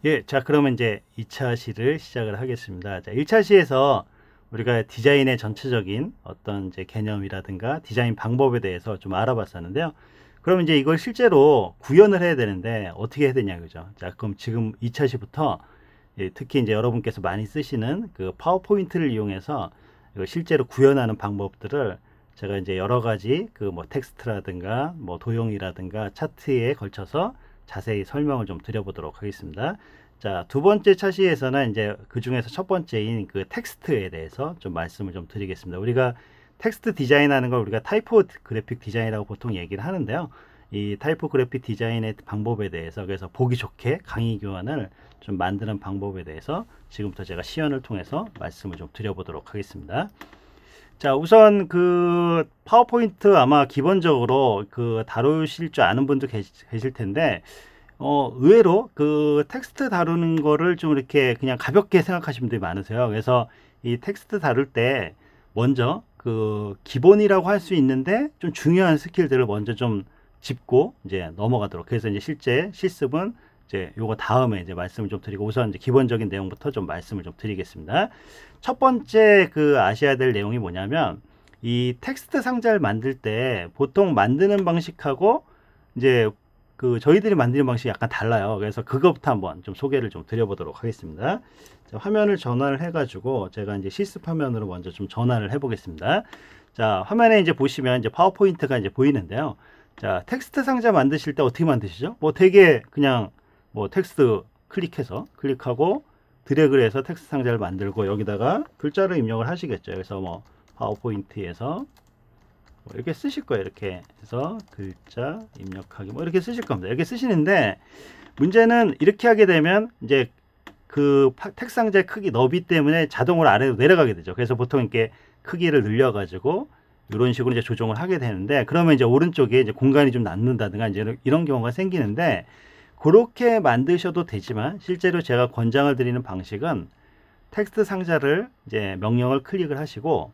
예, 자, 그러면 이제 2차 시를 시작을 하겠습니다. 자, 1차 시에서 우리가 디자인의 전체적인 어떤 이제 개념이라든가 디자인 방법에 대해서 좀 알아봤었는데요. 그럼 이제 이걸 실제로 구현을 해야 되는데 어떻게 해야 되냐, 그죠? 자, 그럼 지금 2차 시부터 특히 이제 여러분께서 많이 쓰시는 그 파워포인트를 이용해서 이걸 실제로 구현하는 방법들을 제가 이제 여러 가지 그 뭐 텍스트라든가 뭐 도형이라든가 차트에 걸쳐서 자세히 설명을 좀 드려보도록 하겠습니다. 자, 두 번째 차시에서는 이제 그 중에서 첫 번째인 그 텍스트에 대해서 좀 말씀을 좀 드리겠습니다. 우리가 텍스트 디자인하는 걸 우리가 타이포그래픽 디자인이라고 보통 얘기를 하는데요. 이 타이포그래픽 디자인의 방법에 대해서, 그래서 보기 좋게 강의 교환을 좀 만드는 방법에 대해서 지금부터 제가 시연을 통해서 말씀을 좀 드려보도록 하겠습니다. 자, 우선 그 파워포인트 아마 기본적으로 그 다루실 줄 아는 분도 계실 텐데, 의외로 그 텍스트 다루는 거를 좀 이렇게 그냥 가볍게 생각하시는 분들이 많으세요. 그래서 이 텍스트 다룰 때 먼저 그 기본이라고 할 수 있는데 좀 중요한 스킬들을 먼저 좀 짚고 이제 넘어가도록. 그래서 이제 실제 실습은 이제 요거 다음에 이제 말씀을 좀 드리고, 우선 이제 기본적인 내용부터 좀 말씀을 좀 드리겠습니다. 첫 번째 그 아셔야 될 내용이 뭐냐면, 이 텍스트 상자를 만들 때 보통 만드는 방식하고 이제 그 저희들이 만드는 방식이 약간 달라요. 그래서 그것부터 한번 좀 소개를 좀 드려보도록 하겠습니다. 자, 화면을 전환을 해가지고 제가 이제 실습 화면으로 먼저 좀 전환을 해보겠습니다. 자, 화면에 이제 보시면 이제 파워포인트가 이제 보이는데요. 자, 텍스트 상자 만드실 때 어떻게 만드시죠? 뭐 되게 그냥 뭐 텍스트 클릭하고 드래그를 해서 텍스트 상자를 만들고 여기다가 글자를 입력을 하시겠죠. 그래서 뭐 파워포인트에서 뭐 이렇게 쓰실 거예요. 이렇게 해서 글자 입력하기 뭐 이렇게 쓰실 겁니다. 이렇게 쓰시는데, 문제는 이렇게 하게 되면 이제 그 텍스트 상자의 크기 너비 때문에 자동으로 아래로 내려가게 되죠. 그래서 보통 이렇게 크기를 늘려 가지고 이런 식으로 이제 조정을 하게 되는데, 그러면 이제 오른쪽에 이제 공간이 좀 남는다든가 이제 이런 경우가 생기는데, 그렇게 만드셔도 되지만 실제로 제가 권장을 드리는 방식은 텍스트 상자를 이제 명령을 클릭을 하시고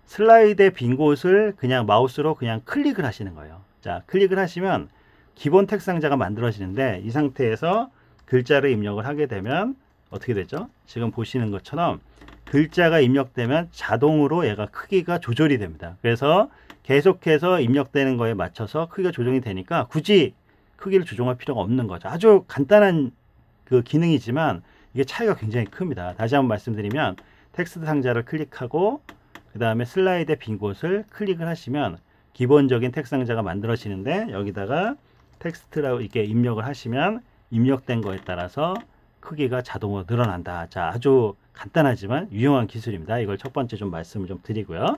슬라이드의 빈 곳을 그냥 마우스로 그냥 클릭을 하시는 거예요. 자, 클릭을 하시면 기본 텍스트 상자가 만들어지는데, 이 상태에서 글자를 입력을 하게 되면 어떻게 되죠? 지금 보시는 것처럼 글자가 입력되면 자동으로 얘가 크기가 조절이 됩니다. 그래서 계속해서 입력되는 거에 맞춰서 크기가 조정이 되니까 굳이 크기를 조정할 필요가 없는 거죠. 아주 간단한 그 기능이지만 이게 차이가 굉장히 큽니다. 다시 한번 말씀드리면, 텍스트 상자를 클릭하고 그 다음에 슬라이드의 빈 곳을 클릭을 하시면 기본적인 텍스트 상자가 만들어지는데, 여기다가 텍스트라고 이렇게 입력을 하시면 입력된 거에 따라서 크기가 자동으로 늘어난다. 자, 아주 간단하지만 유용한 기술입니다. 이걸 첫 번째 좀 말씀을 좀 드리고요.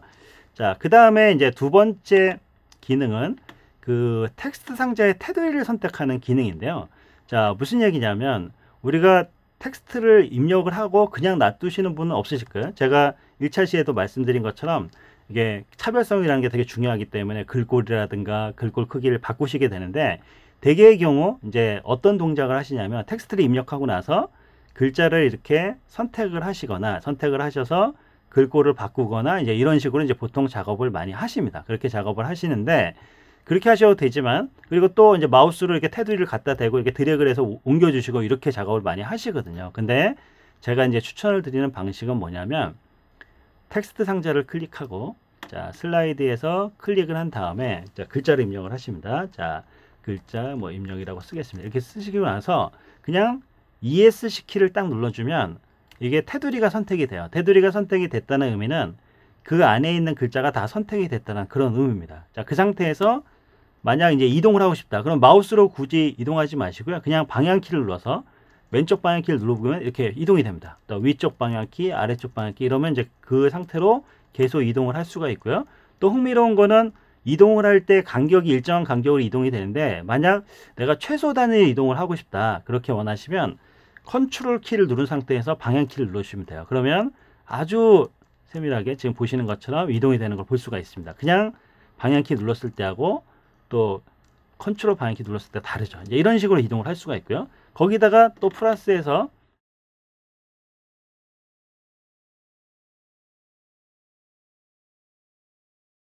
자, 그 다음에 이제 두 번째 기능은 그 텍스트 상자의 테두리를 선택하는 기능인데요. 자, 무슨 얘기냐면, 우리가 텍스트를 입력을 하고 그냥 놔두시는 분은 없으실 거예요. 제가 1차 시에도 말씀드린 것처럼 이게 차별성이라는 게 되게 중요하기 때문에 글꼴이라든가 글꼴 크기를 바꾸시게 되는데, 대개의 경우 이제 어떤 동작을 하시냐면, 텍스트를 입력하고 나서 글자를 이렇게 선택을 하셔서 글꼴을 바꾸거나 이제 이런 식으로 이제 보통 작업을 많이 하십니다. 그렇게 작업을 하시는데, 그렇게 하셔도 되지만, 그리고 또 이제 마우스로 이렇게 테두리를 갖다 대고 이렇게 드래그를 해서 옮겨주시고 이렇게 작업을 많이 하시거든요. 근데 제가 이제 추천을 드리는 방식은 뭐냐면, tek스트 상자를 클릭하고, 자, 슬라이드에서 클릭을 한 다음에 자, 글자를 입력을 하십니다. 자, 글자 뭐 입력이라고 쓰겠습니다. 이렇게 쓰시고 나서 그냥 ESC 키를 딱 눌러주면 이게 테두리가 선택이 돼요. 테두리가 선택이 됐다는 의미는 그 안에 있는 글자가 다 선택이 됐다는 그런 의미입니다. 자, 그 상태에서 만약 이제 이동을 하고 싶다. 그럼 마우스로 굳이 이동하지 마시고요. 그냥 방향키를 눌러서 왼쪽 방향키를 누르면 이렇게 이동이 됩니다. 또 위쪽 방향키, 아래쪽 방향키 이러면 이제 그 상태로 계속 이동을 할 수가 있고요. 또 흥미로운 거는 이동을 할 때 간격이 일정한 간격으로 이동이 되는데, 만약 내가 최소 단위의 이동을 하고 싶다. 그렇게 원하시면 컨트롤 키를 누른 상태에서 방향키를 눌러주시면 돼요. 그러면 아주 세밀하게 지금 보시는 것처럼 이동이 되는 걸 볼 수가 있습니다. 그냥 방향키 눌렀을 때하고 또 컨트롤 방향키 눌렀을 때 다르죠. 이제 이런 식으로 이동을 할 수가 있고요. 거기다가 또 플러스해서